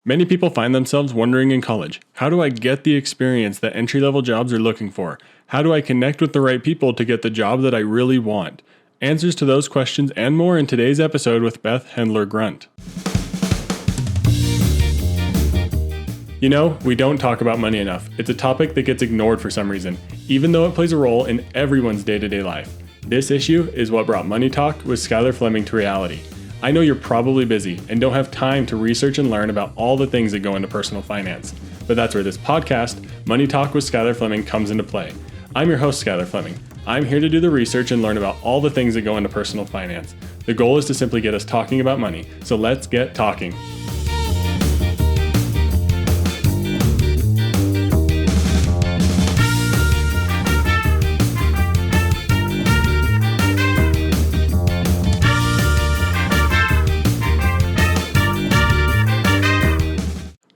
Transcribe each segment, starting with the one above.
Many people find themselves wondering in college, how do I get the experience that entry-level jobs are looking for? How do I connect with the right people to get the job that I really want? Answers to those questions and more in today's episode with Beth Hendler-Grunt. You know, we don't talk about money enough. It's a topic that gets ignored for some reason, even though it plays a role in everyone's day-to-day life. This issue is what brought Money Talk with Skylar Fleming to reality. I know you're probably busy and don't have time to research and learn about all the things that go into personal finance. But that's where this podcast, Money Talk with Skylar Fleming, comes into play. I'm your host, Skylar Fleming. I'm here to do the research and learn about all the things that go into personal finance. The goal is to simply get us talking about money. So let's get talking.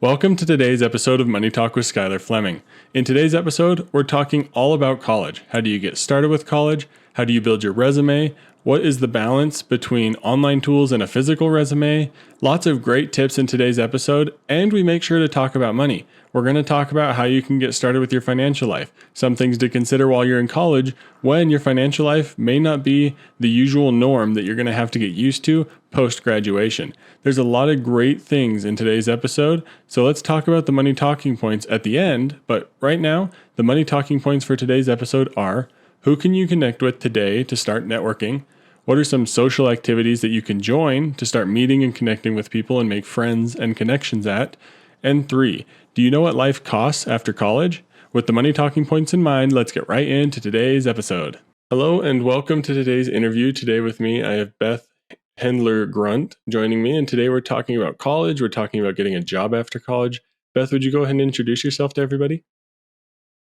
Welcome to today's episode of Money Talk with Skylar Fleming. In today's episode, we're talking all about college. How do you get started with college? How do you build your resume? What is the balance between online tools and a physical resume? Lots of great tips in today's episode, and we make sure to talk about money. We're going to talk about how you can get started with your financial life, some things to consider while you're in college when your financial life may not be the usual norm that you're going to have to get used to post-graduation. There's a lot of great things in today's episode, so let's talk about the money talking points at the end, but right now, the money talking points for today's episode are: who can you connect with today to start networking? What are some social activities that you can join to start meeting and connecting with people and make friends and connections at? And 3, do you know what life costs after college? With the money talking points in mind, let's get right into today's episode. Hello and welcome to today's interview. Today with me, I have Beth Hendler-Grunt joining me, and today we're talking about college. We're talking about getting a job after college. Beth, would you go ahead and introduce yourself to everybody?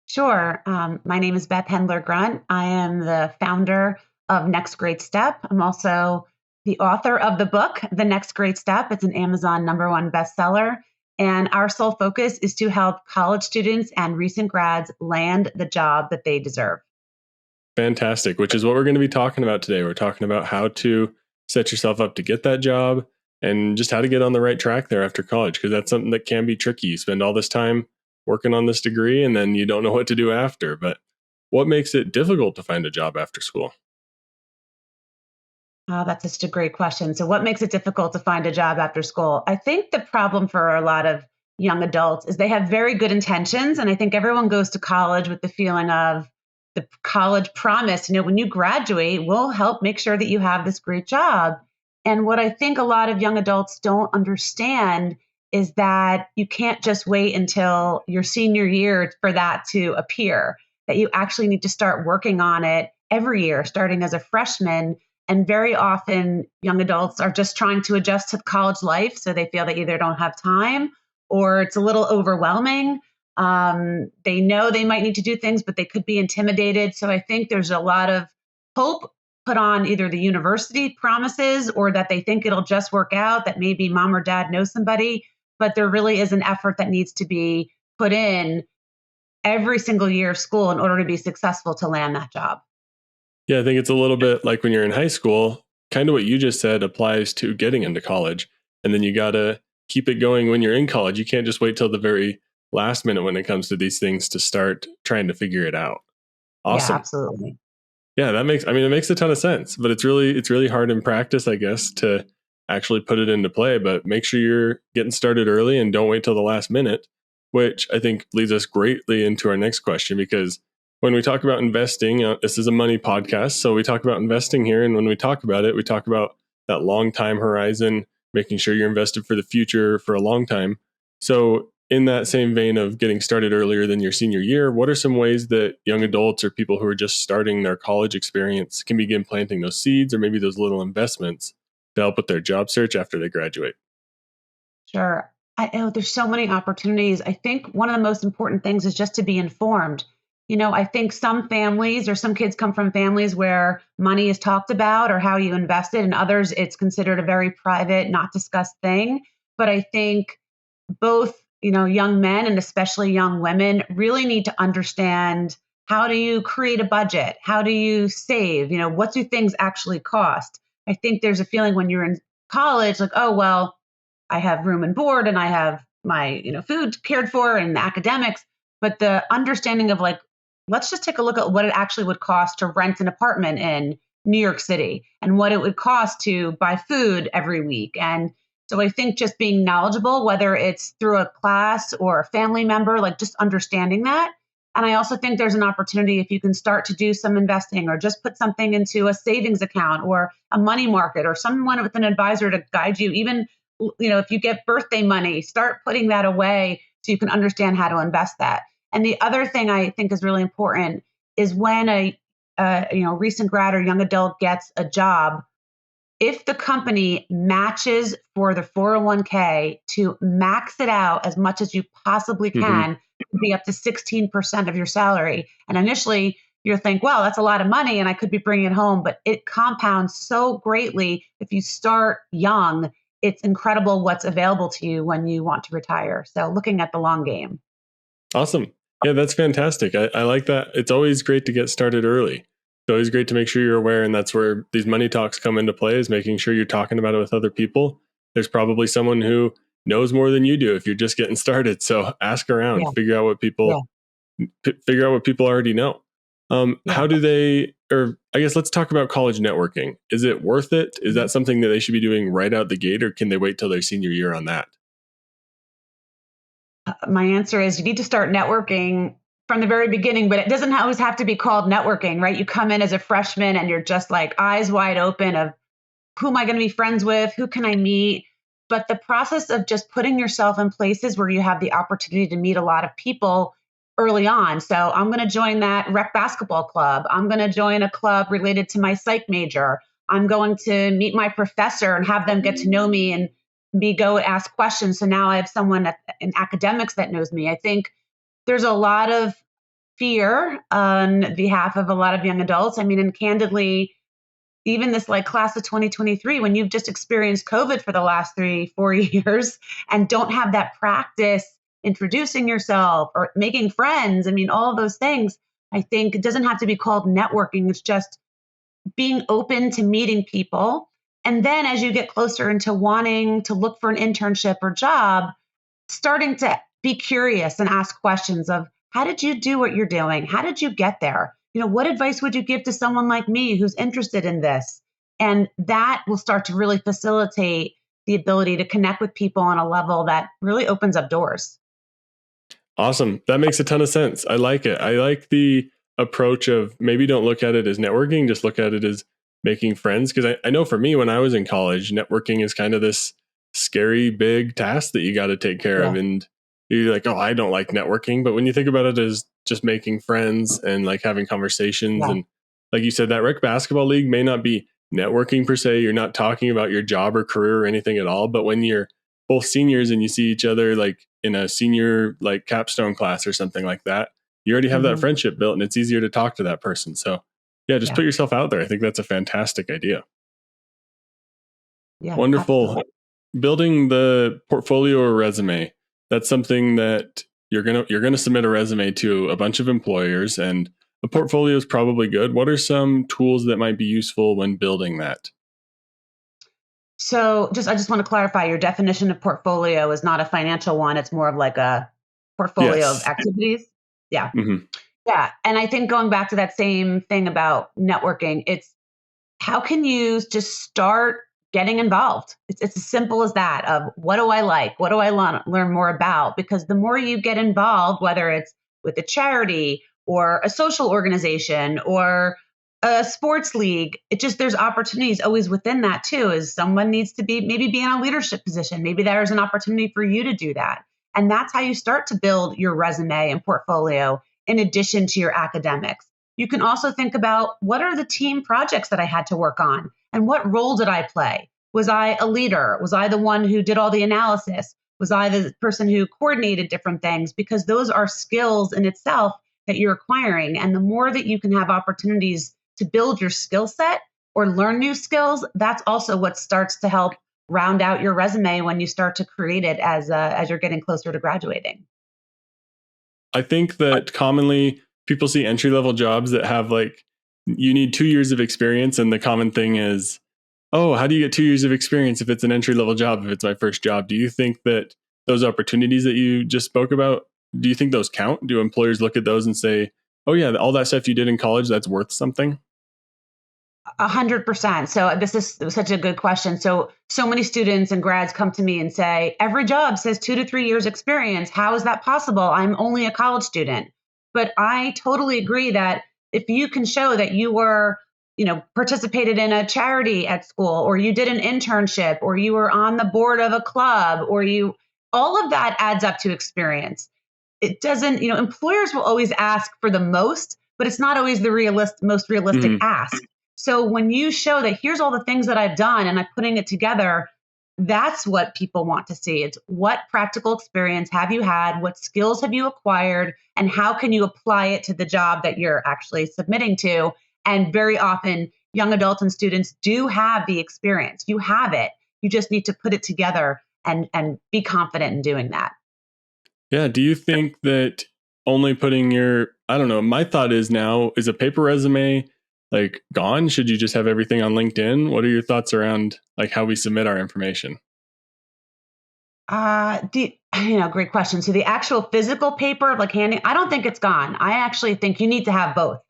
Sure. My name is Beth Hendler-Grunt. I am the founder of Next Great Step. I'm also the author of the book, The Next Great Step. It's an Amazon #1 bestseller. And our sole focus is to help college students and recent grads land the job that they deserve. Fantastic, which is what we're going to be talking about today. We're talking about how to set yourself up to get that job and just how to get on the right track there after college, because that's something that can be tricky. You spend all this time working on this degree and then you don't know what to do after. But what makes it difficult to find a job after school? Oh, that's just a great question. So what makes it difficult to find a job after school? I think the problem for a lot of young adults is they have very good intentions. And I think everyone goes to college with the feeling of the college promise, when you graduate, we'll help make sure that you have this great job. And what I think a lot of young adults don't understand is that you can't just wait until your senior year for that to appear, that you actually need to start working on it every year, starting as a freshman. And very often, young adults are just trying to adjust to college life. So they feel they either don't have time or it's a little overwhelming. They know they might need to do things, but they could be intimidated. So I think there's a lot of hope put on either the university promises or that they think it'll just work out, that maybe mom or dad knows somebody. But there really is an effort that needs to be put in every single year of school in order to be successful to land that job. Yeah, I think it's a little bit like when you're in high school, kind of what you just said applies to getting into college. And then you got to keep it going when you're in college. You can't just wait till the very last minute when it comes to these things to start trying to figure it out. Awesome. Yeah, absolutely. Yeah, it makes a ton of sense, but it's really hard in practice, I guess, to actually put it into play. But make sure you're getting started early and don't wait till the last minute, which I think leads us greatly into our next question, because when we talk about investing, this is a money podcast, so we talk about investing here. And when we talk about it, we talk about that long time horizon, making sure you're invested for the future for a long time. So in that same vein of getting started earlier than your senior year, what are some ways that young adults or people who are just starting their college experience can begin planting those seeds or maybe those little investments to help with their job search after they graduate? Sure. There's so many opportunities. I think one of the most important things is just to be informed. I think some families or some kids come from families where money is talked about or how you invested, and others it's considered a very private, not discussed thing. But I think both, young men and especially young women really need to understand, how do you create a budget? How do you save? What do things actually cost? I think there's a feeling when you're in college, like, oh, well, I have room and board and I have my food cared for and the academics, but the understanding of like, let's just take a look at what it actually would cost to rent an apartment in New York City and what it would cost to buy food every week. And so I think just being knowledgeable, whether it's through a class or a family member, like just understanding that. And I also think there's an opportunity if you can start to do some investing or just put something into a savings account or a money market or someone with an advisor to guide you. Even, if you get birthday money, start putting that away so you can understand how to invest that. And the other thing I think is really important is when a recent grad or young adult gets a job, if the company matches for the 401k to max it out as much as you possibly can, be up to 16% of your salary. And initially you'll think, well, that's a lot of money and I could be bringing it home, but it compounds so greatly. If you start young, it's incredible what's available to you when you want to retire. So looking at the long game. Awesome. Yeah, that's fantastic. I like that. It's always great to get started early. It's always great to make sure you're aware. And that's where these money talks come into play, is making sure you're talking about it with other people. There's probably someone who knows more than you do if you're just getting started. So ask around, figure out what people already know. How do they, or I guess let's talk about college networking. Is it worth it? Is that something that they should be doing right out the gate, or can they wait till their senior year on that? My answer is you need to start networking from the very beginning, but it doesn't always have to be called networking, right? You come in as a freshman and you're just like eyes wide open of who am I going to be friends with? Who can I meet? But the process of just putting yourself in places where you have the opportunity to meet a lot of people early on. So I'm going to join that rec basketball club. I'm going to join a club related to my psych major. I'm going to meet my professor and have them get to know me and me go ask questions. So now I have someone in academics that knows me. I think there's a lot of fear on behalf of a lot of young adults. I mean, and candidly, even this like class of 2023, when you've just experienced COVID for the last 3-4 years and don't have that practice introducing yourself or making friends, I mean, all of those things, I think it doesn't have to be called networking. It's just being open to meeting people. And then as you get closer into wanting to look for an internship or job, starting to be curious and ask questions of how did you do what you're doing? How did you get there? What advice would you give to someone like me who's interested in this? And that will start to really facilitate the ability to connect with people on a level that really opens up doors. Awesome. That makes a ton of sense. I like it. I like the approach of maybe don't look at it as networking, just look at it as making friends. Because I know for me, when I was in college, networking is kind of this scary, big task that you got to take care of. And you're like, oh, I don't like networking. But when you think about it as just making friends and like having conversations, and like you said, that rec basketball league may not be networking per se. You're not talking about your job or career or anything at all. But when you're both seniors and you see each other like in a senior like capstone class or something like that, you already have that friendship built and it's easier to talk to that person. So just put yourself out there. I think that's a fantastic idea. Yeah, wonderful. Absolutely. Building the portfolio or resume, that's something that you're gonna submit a resume to a bunch of employers, and a portfolio is probably good. What are some tools that might be useful when building that? So I just want to clarify, your definition of portfolio is not a financial one. It's more of like a portfolio of activities. Yeah. Mm-hmm. Yeah. And I think going back to that same thing about networking, it's how can you just start getting involved? It's as simple as that of what do I like? What do I learn more about? Because the more you get involved, whether it's with a charity or a social organization or a sports league, there's opportunities always within that too. Is someone needs to be in a leadership position. Maybe there's an opportunity for you to do that. And that's how you start to build your resume and portfolio in addition to your academics. You can also think about what are the team projects that I had to work on and what role did I play? Was I a leader? Was I the one who did all the analysis? Was I the person who coordinated different things? Because those are skills in itself that you're acquiring. And the more that you can have opportunities to build your skill set or learn new skills, that's also what starts to help round out your resume when you start to create it as you're getting closer to graduating. I think that commonly people see entry-level jobs that have like, you need 2 years of experience. And the common thing is, oh, how do you get 2 years of experience if it's an entry-level job, if it's my first job? Do you think that those opportunities that you just spoke about, do you think those count? Do employers look at those and say, oh yeah, all that stuff you did in college, that's worth something? 100%. So this is such a good question. So many students and grads come to me and say, every job says 2 to 3 years experience. How is that possible? I'm only a college student. But I totally agree that if you can show that you were, participated in a charity at school, or you did an internship, or you were on the board of a club, all of that adds up to experience. It doesn't, employers will always ask for the most, but it's not always the most realistic ask. So when you show that here's all the things that I've done and I'm putting it together, that's what people want to see. It's what practical experience have you had? What skills have you acquired? And how can you apply it to the job that you're actually submitting to? And very often, young adults and students do have the experience. You have it. You just need to put it together and be confident in doing that. Yeah. Do you think that only putting I don't know, my thought is now, is a paper resume like gone? Should you just have everything on LinkedIn? What are your thoughts around like how we submit our information? Great question. So the actual physical paper, like handing, I don't think it's gone. I actually think you need to have both.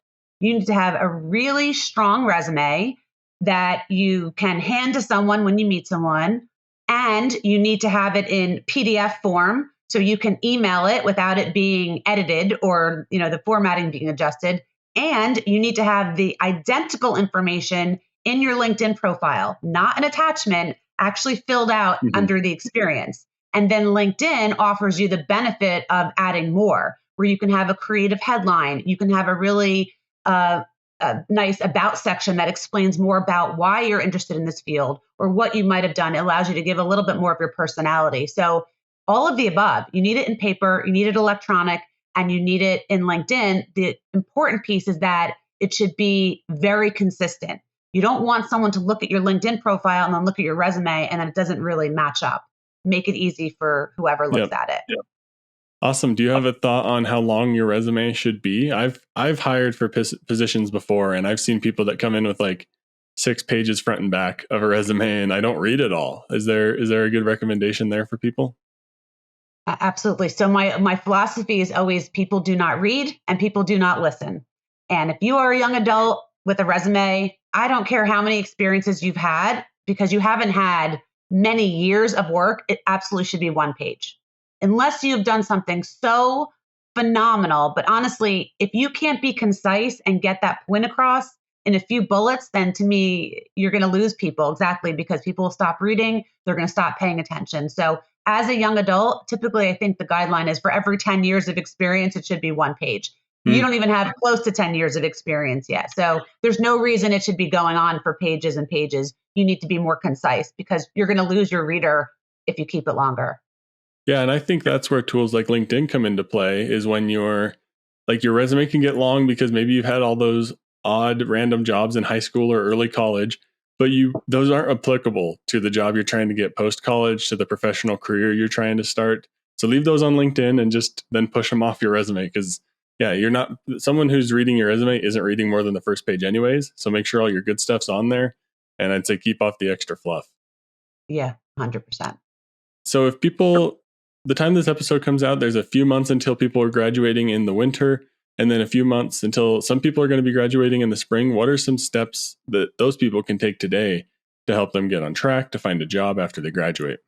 You need to have a really strong resume that you can hand to someone when you meet someone, and you need to have it in PDF form so you can email it without it being edited or, the formatting being adjusted. And you need to have the identical information in your LinkedIn profile, not an attachment, actually filled out under the experience. And then LinkedIn offers you the benefit of adding more, where you can have a creative headline. You can have a really a nice about section that explains more about why you're interested in this field or what you might have done. It allows you to give a little bit more of your personality. So all of the above, you need it in paper, you need it electronic, and you need it in LinkedIn. The important piece is that it should be very consistent. You don't want someone to look at your LinkedIn profile and then look at your resume and then it doesn't really match up. Make it easy for whoever looks at it. Yep. Awesome. Do you have a thought on how long your resume should be? I've hired for positions before, and I've seen people that come in with like 6 pages front and back of a resume, and I don't read it all. Is there a good recommendation there for people? Absolutely. So my philosophy is always people do not read and people do not listen. And if you are a young adult with a resume, I don't care how many experiences you've had, because you haven't had many years of work, it absolutely should be 1 page. Unless you've done something so phenomenal. But honestly, if you can't be concise and get that point across in a few bullets, then to me, you're going to lose people. Exactly, because people will stop reading. They're going to stop paying attention. So as a young adult, typically, I think the guideline is for every 10 years of experience, it should be 1 page. You don't even have close to 10 years of experience yet. So there's no reason it should be going on for pages and pages. You need to be more concise, because you're going to lose your reader if you keep it longer. Yeah. And I think that's where tools like LinkedIn come into play, is when your resume can get long because maybe you've had all those odd random jobs in high school or early college, but those aren't applicable to the job you're trying to get post-college, to the professional career you're trying to start. So leave those on LinkedIn and just then push them off your resume, because you're not, someone who's reading your resume isn't reading more than the first page anyways. So make sure all your good stuff's on there. And I'd say keep off the extra fluff. Yeah, 100%. So if the time this episode comes out, there's a few months until people are graduating in the winter, and then a few months until some people are going to be graduating in the spring. What are some steps that those people can take today to help them get on track to find a job after they graduate?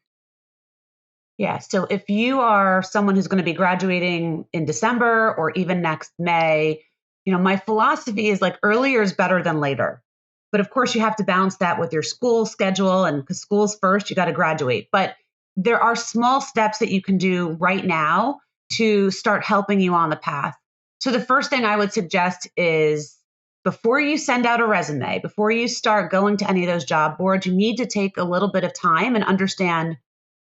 Yeah. So if you are someone who's going to be graduating in December or even next May, my philosophy is like earlier is better than later. But of course, you have to balance that with your school schedule, and because school's first, you got to graduate. But there are small steps that you can do right now to start helping you on the path. So the first thing I would suggest is, before you send out a resume, before you start going to any of those job boards, you need to take a little bit of time and understand,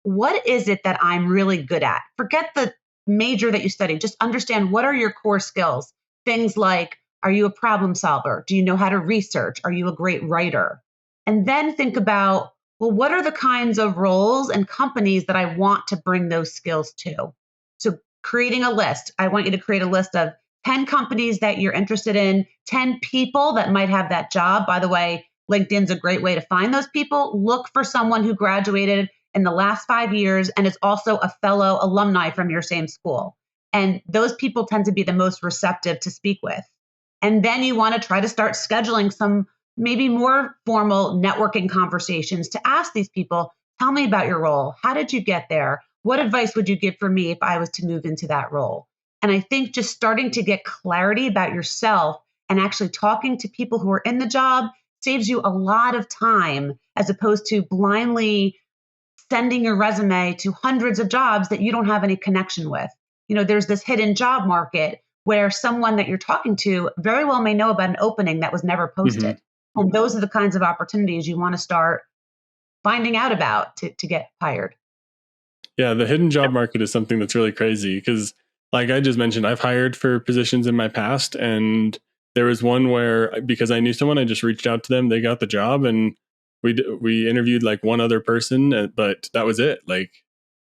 what is it that I'm really good at? Forget the major that you studied. Just understand, what are your core skills? Things like, are you a problem solver? Do you know how to research? Are you a great writer? And then think about, well, what are the kinds of roles and companies that I want to bring those skills to? So creating a list. I want you to create a list of 10 companies that you're interested in, 10 people that might have that job. By the way, LinkedIn's a great way to find those people. Look for someone who graduated in the last 5 years and is also a fellow alumni from your same school. And those people tend to be the most receptive to speak with. And then you want to try to start scheduling some maybe more formal networking conversations to ask these people, tell me about your role. How did you get there? What advice would you give for me if I was to move into that role? And I think just starting to get clarity about yourself and actually talking to people who are in the job saves you a lot of time as opposed to blindly sending your resume to hundreds of jobs that you don't have any connection with. There's this hidden job market where someone that you're talking to very well may know about an opening that was never posted. Mm-hmm. And those are the kinds of opportunities you want to start finding out about to get hired. Yeah, the hidden job market is something that's really crazy because, like I just mentioned, I've hired for positions in my past, and there was one where, because I knew someone, I just reached out to them, they got the job, and we interviewed like one other person, but that was it. Like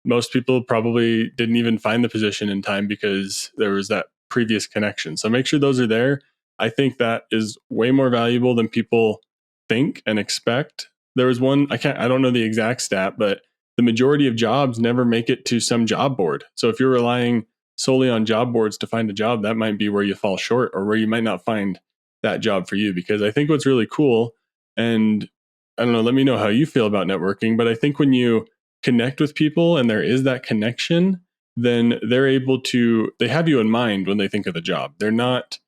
most people probably didn't even find the position in time because there was that previous connection. So make sure those are there. I think that is way more valuable than people think and expect. There was one, I don't know the exact stat, but the majority of jobs never make it to some job board. So if you're relying solely on job boards to find a job, that might be where you fall short or where you might not find that job for you. Because I think what's really cool, and I don't know, let me know how you feel about networking, but I think when you connect with people and there is that connection, then they have you in mind when they think of the job. They're not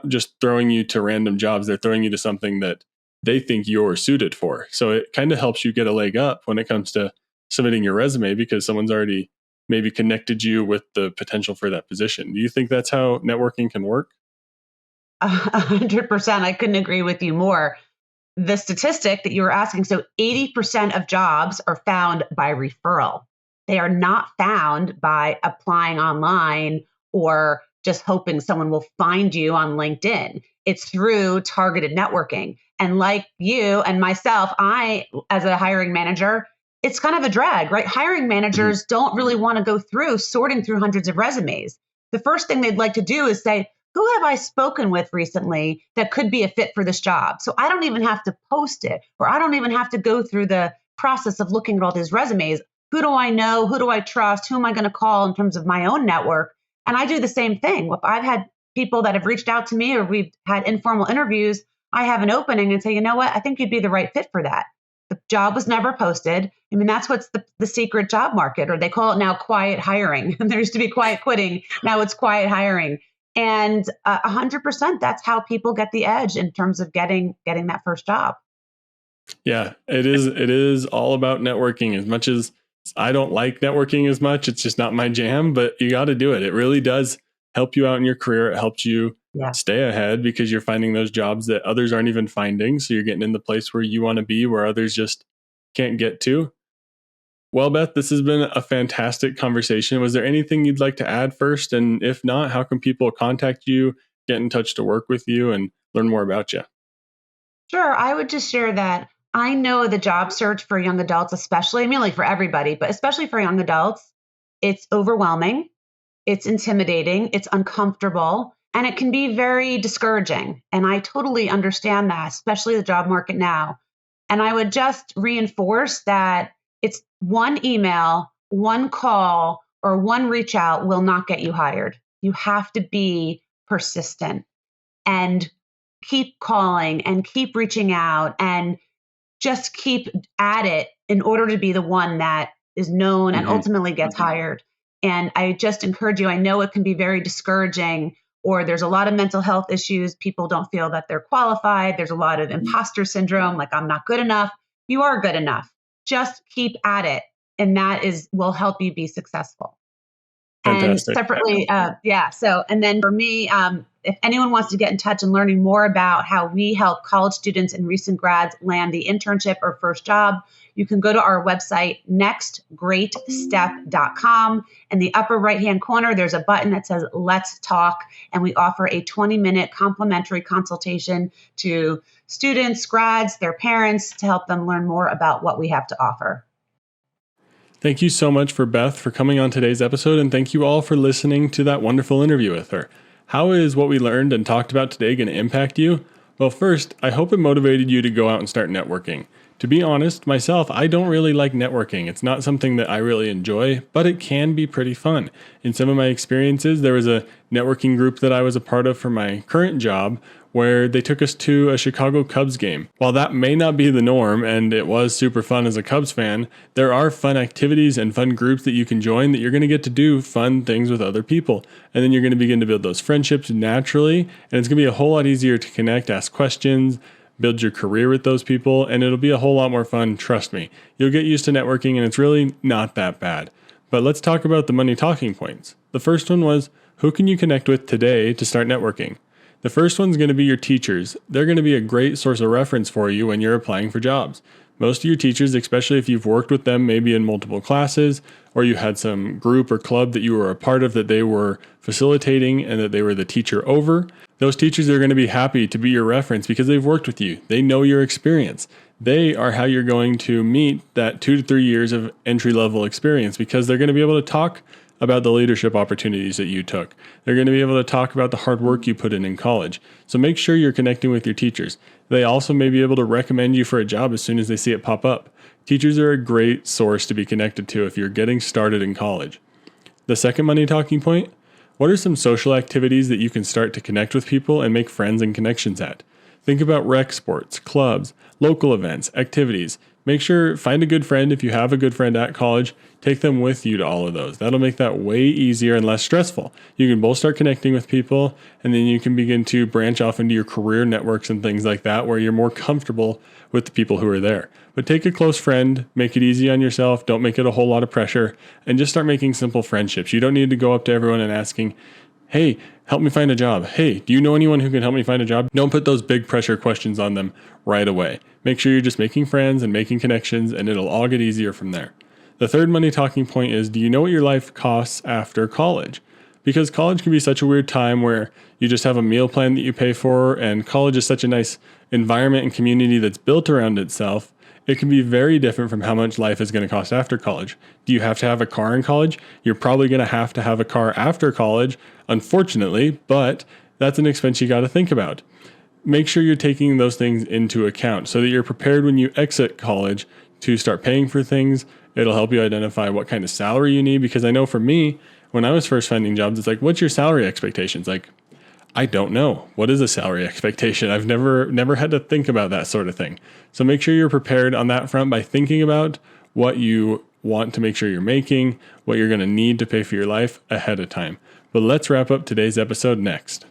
just throwing you to random jobs. They're throwing you to something that they think you're suited for. So it kind of helps you get a leg up when it comes to submitting your resume because someone's already maybe connected you with the potential for that position. Do you think that's how networking can work? 100%. I couldn't agree with you more. The statistic that you were asking, so 80% of jobs are found by referral. They are not found by applying online or just hoping someone will find you on LinkedIn. It's through targeted networking. And like you and myself, I, as a hiring manager, it's kind of a drag, right? Hiring managers don't really want to go through sorting through hundreds of resumes. The first thing they'd like to do is say, who have I spoken with recently that could be a fit for this job? So I don't even have to post it, or I don't even have to go through the process of looking at all these resumes. Who do I know? Who do I trust? Who am I going to call in terms of my own network? And I do the same thing. If I've had people that have reached out to me or we've had informal interviews, I have an opening and say, you know what? I think you'd be the right fit for that. The job was never posted. I mean, that's what's the secret job market, or they call it now quiet hiring. There used to be quiet quitting. Now it's quiet hiring. And 100%, that's how people get the edge in terms of getting that first job. Yeah, it is all about networking. As much as I don't like networking as much, it's just not my jam, but you got to do it. It really does help you out in your career. It helps you stay ahead because you're finding those jobs that others aren't even finding. So you're getting in the place where you want to be, where others just can't get to. Well, Beth, this has been a fantastic conversation. Was there anything you'd like to add first? And if not, how can people contact you, get in touch to work with you, and learn more about you? Sure. I would just share that I know the job search for young adults, especially, I mean, like for everybody, but especially for young adults, it's overwhelming, it's intimidating, it's uncomfortable, and it can be very discouraging. And I totally understand that, especially the job market now. And I would just reinforce that it's one email, one call, or one reach out will not get you hired. You have to be persistent and keep calling and keep reaching out and just keep at it in order to be the one that is known and ultimately gets hired. And I just encourage you, I know it can be very discouraging, or there's a lot of mental health issues. People don't feel that they're qualified. There's a lot of imposter syndrome, like I'm not good enough. You are good enough. Just keep at it. And that will help you be successful. Fantastic. And separately, So, and then for me, if anyone wants to get in touch and learning more about how we help college students and recent grads land the internship or first job, you can go to our website, nextgreatstep.com. In the upper right-hand corner, there's a button that says Let's Talk, and we offer a 20-minute complimentary consultation to students, grads, their parents, to help them learn more about what we have to offer. Thank you so much for Beth for coming on today's episode, and thank you all for listening to that wonderful interview with her. How is what we learned and talked about today going to impact you? Well, first, I hope it motivated you to go out and start networking. To be honest, myself, I don't really like networking. It's not something that I really enjoy, but it can be pretty fun. In some of my experiences, there was a networking group that I was a part of for my current job where they took us to a Chicago Cubs game. While that may not be the norm, and it was super fun as a Cubs fan, there are fun activities and fun groups that you can join that you're going to get to do fun things with other people. And then you're going to begin to build those friendships naturally, and it's going to be a whole lot easier to connect, ask questions, build your career with those people, and it'll be a whole lot more fun, trust me. You'll get used to networking, and it's really not that bad. But let's talk about the money talking points. The first one was, who can you connect with today to start networking? The first one's going to be your teachers. They're going to be a great source of reference for you when you're applying for jobs. Most of your teachers, especially if you've worked with them maybe in multiple classes, or you had some group or club that you were a part of that they were facilitating and that they were the teacher over, those teachers are going to be happy to be your reference because they've worked with you. They know your experience. They are how you're going to meet that 2 to 3 years of entry-level experience because they're going to be able to talk about the leadership opportunities that you took. They're going to be able to talk about the hard work you put in college. So make sure you're connecting with your teachers. They also may be able to recommend you for a job as soon as they see it pop up. Teachers are a great source to be connected to if you're getting started in college. The second money talking point, what are some social activities that you can start to connect with people and make friends and connections at? Think about rec sports, clubs, local events, activities. Make sure, find a good friend if you have a good friend at college, take them with you to all of those. That'll make that way easier and less stressful. You can both start connecting with people, and then you can begin to branch off into your career networks and things like that where you're more comfortable with the people who are there. But take a close friend, make it easy on yourself, don't make it a whole lot of pressure, and just start making simple friendships. You don't need to go up to everyone and asking, hey, help me find a job. Hey, do you know anyone who can help me find a job? Don't put those big pressure questions on them right away. Make sure you're just making friends and making connections, and it'll all get easier from there. The third money talking point is, do you know what your life costs after college? Because college can be such a weird time where you just have a meal plan that you pay for, and college is such a nice environment and community that's built around itself. It can be very different from how much life is going to cost after college. Do you have to have a car in college? You're probably going to have a car after college, unfortunately, but that's an expense you got to think about. Make sure you're taking those things into account so that you're prepared when you exit college to start paying for things. It'll help you identify what kind of salary you need, because I know for me, when I was first finding jobs, it's like, what's your salary expectations? Like, I don't know. What is a salary expectation? I've never had to think about that sort of thing. So make sure you're prepared on that front by thinking about what you want to make sure you're making, what you're going to need to pay for your life ahead of time. But let's wrap up today's episode next.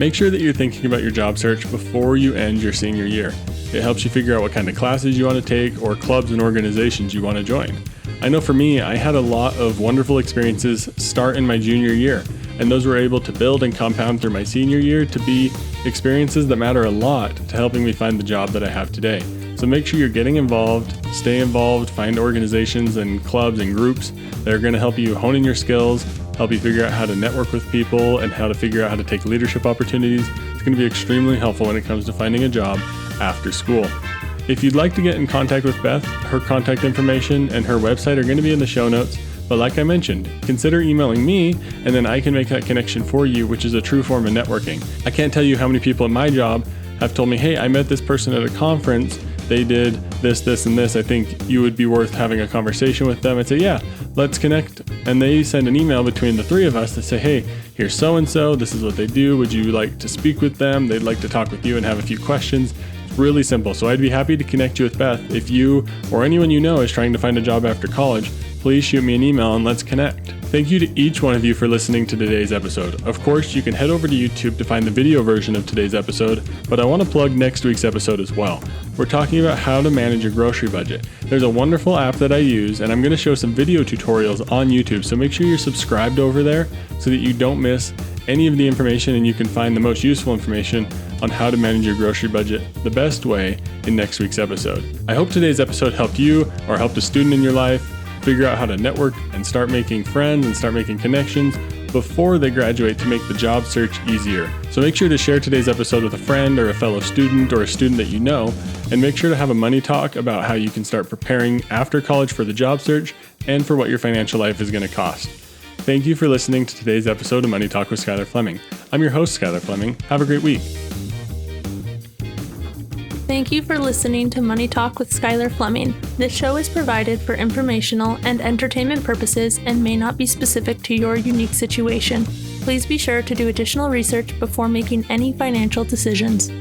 Make sure that you're thinking about your job search before you end your senior year. It helps you figure out what kind of classes you want to take or clubs and organizations you want to join. I know for me, I had a lot of wonderful experiences start in my junior year, and those were able to build and compound through my senior year to be experiences that matter a lot to helping me find the job that I have today. So make sure you're getting involved, stay involved, find organizations and clubs and groups that are going to help you hone in your skills, help you figure out how to network with people and how to figure out how to take leadership opportunities. It's going to be extremely helpful when it comes to finding a job after school. If you'd like to get in contact with Beth, her contact information and her website are going to be in the show notes. But like I mentioned, consider emailing me, and then I can make that connection for you, which is a true form of networking. I can't tell you how many people at my job have told me, hey, I met this person at a conference. They did this, this, and this. I think you would be worth having a conversation with them. I'd say, yeah, let's connect. And they send an email between the three of us to say, hey, here's so-and-so. This is what they do. Would you like to speak with them? They'd like to talk with you and have a few questions. It's really simple. So I'd be happy to connect you with Beth. If you or anyone you know is trying to find a job after college, please shoot me an email and let's connect. Thank you to each one of you for listening to today's episode. Of course, you can head over to YouTube to find the video version of today's episode, but I want to plug next week's episode as well. We're talking about how to manage your grocery budget. There's a wonderful app that I use, and I'm going to show some video tutorials on YouTube, so make sure you're subscribed over there so that you don't miss any of the information and you can find the most useful information on how to manage your grocery budget the best way in next week's episode. I hope today's episode helped you or helped a student in your life figure out how to network and start making friends and start making connections before they graduate to make the job search easier. So make sure to share today's episode with a friend or a fellow student or a student that you know, and make sure to have a money talk about how you can start preparing after college for the job search and for what your financial life is going to cost. Thank you for listening to today's episode of Money Talk with Skylar Fleming. I'm your host, Skylar Fleming. Have a great week. Thank you for listening to Money Talk with Skylar Fleming. This show is provided for informational and entertainment purposes and may not be specific to your unique situation. Please be sure to do additional research before making any financial decisions.